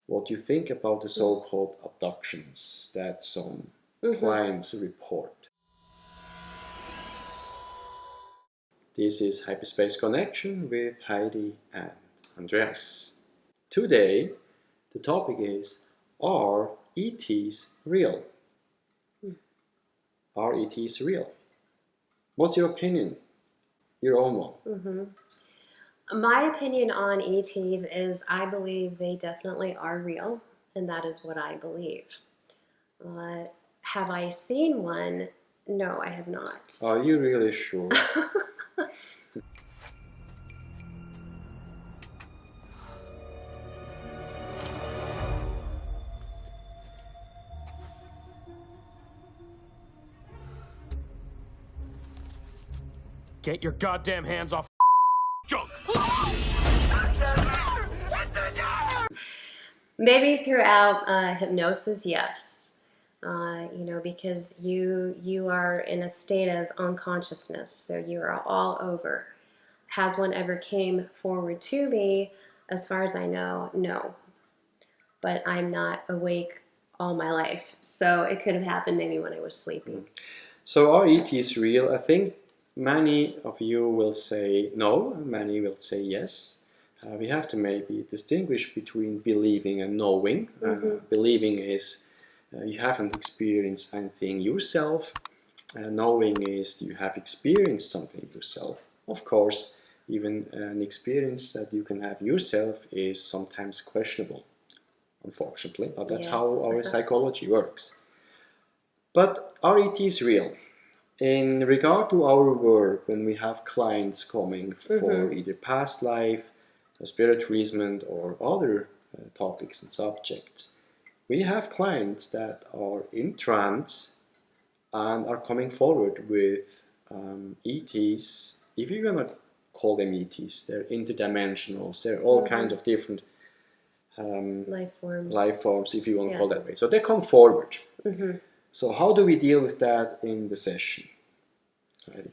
what you think about the so-called abductions that some clients report. This is Hyperspace Connection with Heidi and Andreas. Today, the topic is, are ETs real? Are ETs real? What's your opinion? Your own one. My opinion on ETs is I believe they definitely are real, and that is what I believe. Have I seen one? No, I have not. Are you really sure? Get your goddamn hands off junk! Maybe throughout hypnosis, yes. Because you are in a state of unconsciousness, so you are all over. Has one ever came forward to me? As far as I know, no. But I'm not awake all my life, so it could have happened maybe when I was sleeping. So are ETs real? I think many of you will say no, many will say yes. We have to maybe distinguish between believing and knowing. Believing is you haven't experienced anything yourself. Knowing is you have experienced something yourself. Of course, even an experience that you can have yourself is sometimes questionable, unfortunately, but that's how our psychology works. But are ETs real? In regard to our work, when we have clients coming for either past life, spirit releasement, or other topics and subjects, we have clients that are in trance and are coming forward with ETs. If you're gonna call them ETs, they're interdimensionals. They're all kinds of different life forms, if you want to call that way. So they come forward. So how do we deal with that in the session? Right.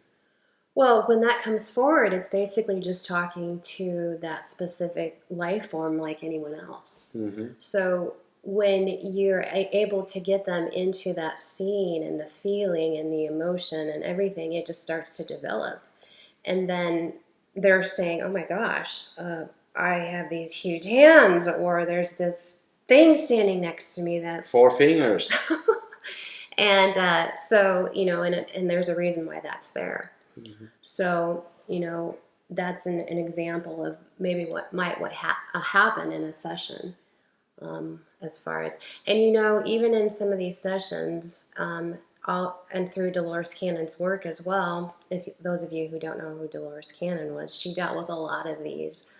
Well, when that comes forward, it's basically just talking to that specific life form like anyone else. So when you're able to get them into that scene and the feeling and the emotion and everything, it just starts to develop. And then they're saying, oh my gosh, I have these huge hands, or there's this thing standing next to me that... 4 fingers. And so, and there's a reason why that's there. So, that's an example of maybe what might happen in a session, as far as, and even in some of these sessions, and through Dolores Cannon's work as well, if those of you who don't know who Dolores Cannon was, she dealt with a lot of these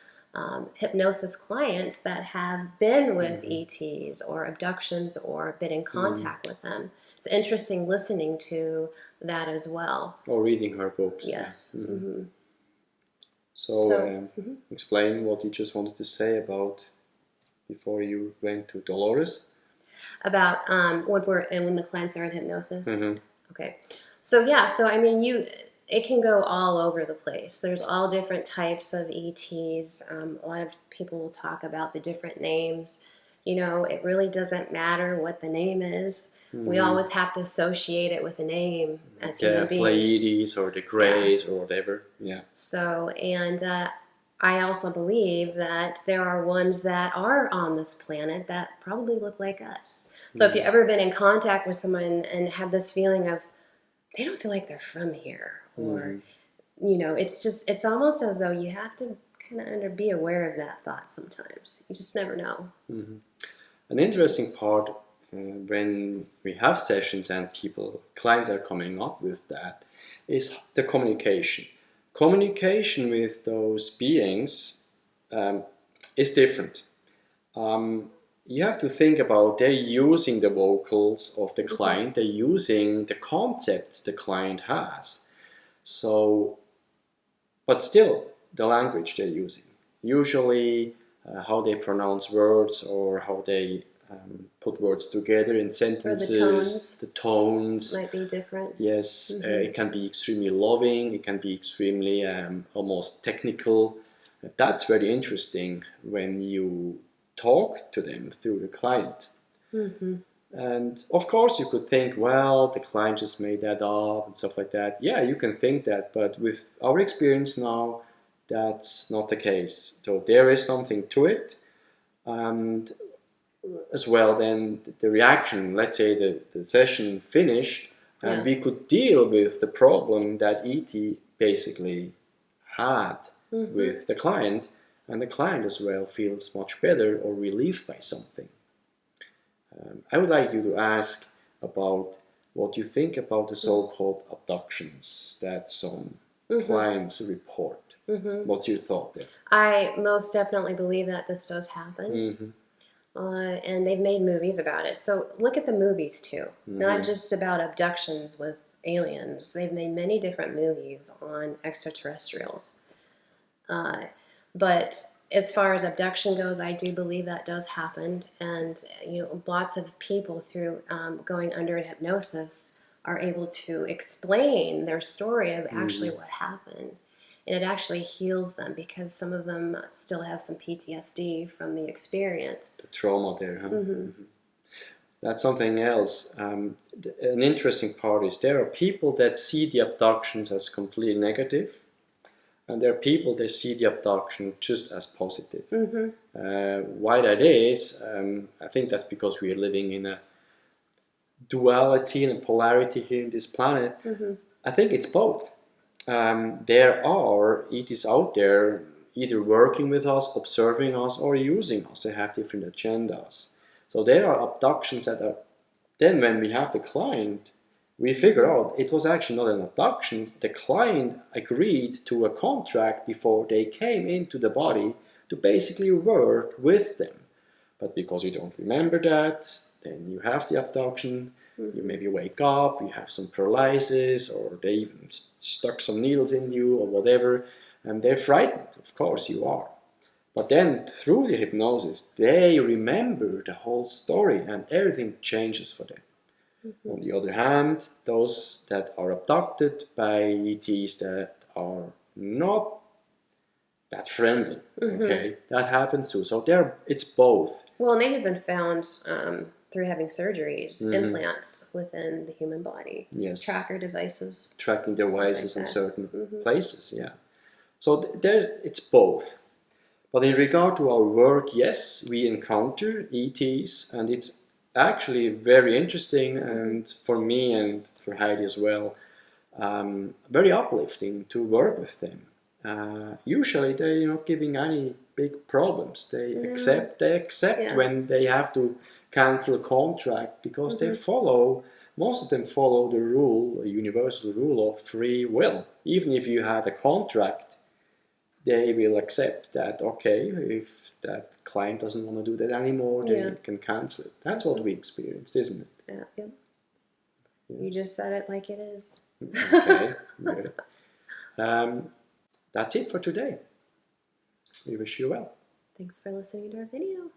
hypnosis clients that have been with ETs or abductions or been in contact with them. It's interesting listening to that as well. Or reading her books. Yes. So explain what you just wanted to say about before you went to Dolores. About when the clients are in hypnosis. Okay. So it can go all over the place. There's all different types of ETs. A lot of people will talk about the different names. It really doesn't matter what the name is. We always have to associate it with a name as human beings. Pleiades or the Greys or whatever. Yeah. So, and I also believe that there are ones that are on this planet that probably look like us. So if you've ever been in contact with someone and have this feeling of, they don't feel like they're from here, or, it's almost as though you have to kind of be aware of that thought sometimes. You just never know. An interesting part when we have sessions and clients are coming up with that, is the communication. Communication with those beings is different. You have to think about, they're using the vocals of the client, they're using the concepts the client has. So, but still, the language they're using. Usually, how they pronounce words or how they put words together in sentences. The tones might be different. Yes, it can be extremely loving, it can be extremely almost technical. That's very interesting when you talk to them through the client. Mm-hmm. And of course you could think, well, the client just made that up and stuff like that. Yeah, you can think that, but with our experience now, that's not the case. So there is something to it. And as well, then the reaction, let's say the session finished, and we could deal with the problem that ET basically had with the client, and the client as well feels much better or relieved by something. I would like you to ask about what you think about the so-called abductions that some clients report. What's your thought there? I most definitely believe that this does happen. And they've made movies about it. So look at the movies too, not just about abductions with aliens. They've made many different movies on extraterrestrials. But as far as abduction goes, I do believe that does happen. And lots of people through going under hypnosis are able to explain their story of actually what happened. And it actually heals them because some of them still have some PTSD from the experience. The trauma there, huh? That's something else. An interesting part is there are people that see the abductions as completely negative, and there are people that see the abduction just as positive. Why that is, I think that's because we are living in a duality and a polarity here in this planet. I think it's both. There are ETs out there either working with us, observing us, or using us. They have different agendas. So there are abductions that are, then when we have the client, we figure out it was actually not an abduction. The client agreed to a contract before they came into the body to basically work with them. But because you don't remember that, then you have the abduction. You maybe wake up, you have some paralysis, or they even stuck some needles in you or whatever, and they're frightened. Of course you are. But then through the hypnosis, they remember the whole story and everything changes for them. On the other hand, those that are abducted by ETs that are not that friendly, okay, that happens too. So it's both. Well, and they have been found through having surgeries, implants within the human body. Yes. Tracker devices. Tracking devices in certain places, yeah. So it's both. But in regard to our work, yes, we encounter ETs, and it's actually very interesting, and for me and for Heidi as well, very uplifting to work with them. Usually they're not giving any big problems. They accept when they have to cancel a contract because they most of them follow the rule, a universal rule of free will. Even if you have a contract, they will accept that, okay, if that client doesn't want to do that anymore, they can cancel it. That's what we experienced, isn't it? Yeah. You just said it like it is. Okay, good. That's it for today. We wish you well. Thanks for listening to our video.